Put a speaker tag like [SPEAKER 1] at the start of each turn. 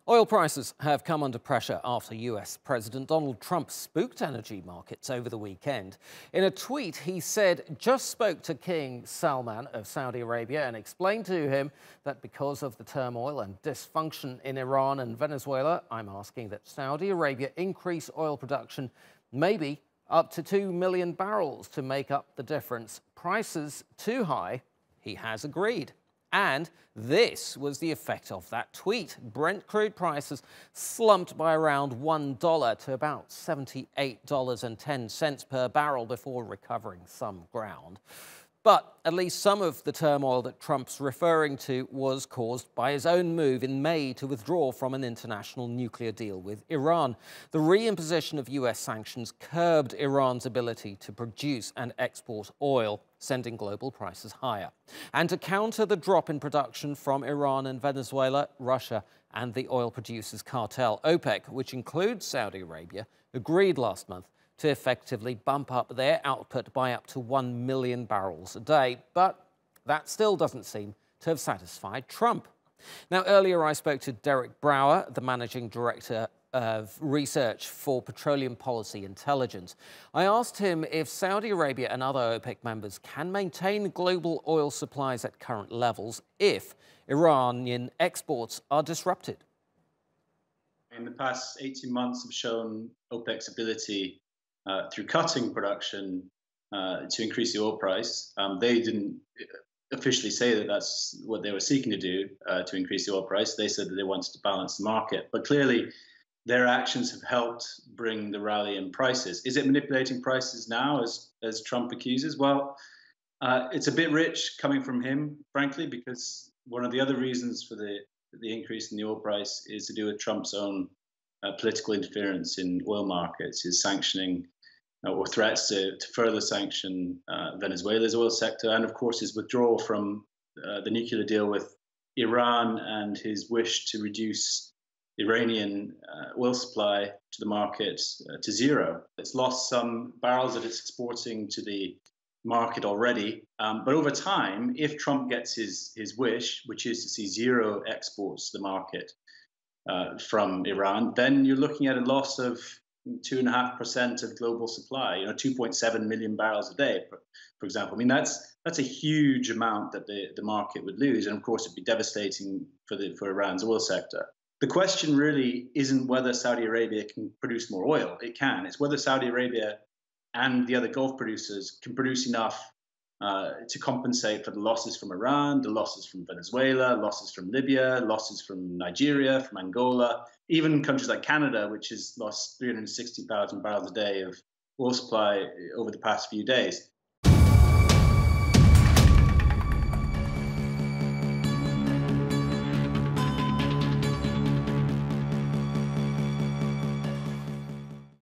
[SPEAKER 1] Oil prices have come under pressure after US President Donald Trump spooked energy markets over the weekend. In a tweet, he said, "Just spoke to King Salman of Saudi Arabia and explained to him that because of the turmoil and dysfunction in Iran and Venezuela, I'm asking that Saudi Arabia increase oil production, maybe up to 2 million barrels to make up the difference. Prices too high." He has agreed. And this was the effect of that tweet. Brent crude prices slumped by around $1 to about $78.10 per barrel before recovering some ground. But at least some of the turmoil that Trump's referring to was caused by his own move in May to withdraw from an international nuclear deal with Iran. The reimposition of US sanctions curbed Iran's ability to produce and export oil, sending global prices higher. And to counter the drop in production from Iran and Venezuela, Russia and the oil producers cartel OPEC, which includes Saudi Arabia, agreed last month to effectively bump up their output by up to 1 million barrels a day. But that still doesn't seem to have satisfied Trump. Now, earlier I spoke to Derek Brower, the managing director of research for Petroleum Policy Intelligence. I asked him if Saudi Arabia and other OPEC members can maintain global oil supplies at current levels if Iranian exports are disrupted.
[SPEAKER 2] In the past 18 months have shown OPEC's ability through cutting production to increase the oil price. They didn't officially say that that's what they were seeking to do to increase the oil price. They said that they wanted to balance the market. But clearly, their actions have helped bring the rally in prices. Is it manipulating prices now, as Trump accuses? Well, it's a bit rich coming from him, frankly, because one of the other reasons for the increase in the oil price is to do with Trump's own political interference in oil markets, his sanctioning or threats to further sanction Venezuela's oil sector, and of course his withdrawal from the nuclear deal with Iran and his wish to reduce Iranian oil supply to the market to zero. It's lost some barrels that it's exporting to the market already. But over time, if Trump gets his wish, which is to see zero exports to the market from Iran, then you're looking at a loss of 2.5% of global supply, 2.7 million barrels a day, for example. I mean, that's a huge amount that the market would lose. And of course, it'd be devastating for Iran's oil sector. The question really isn't whether Saudi Arabia can produce more oil. It can. It's whether Saudi Arabia and the other Gulf producers can produce enough to compensate for the losses from Iran, the losses from Venezuela, losses from Libya, losses from Nigeria, from Angola, even countries like Canada, which has lost 360,000 barrels a day of oil supply over the past few days.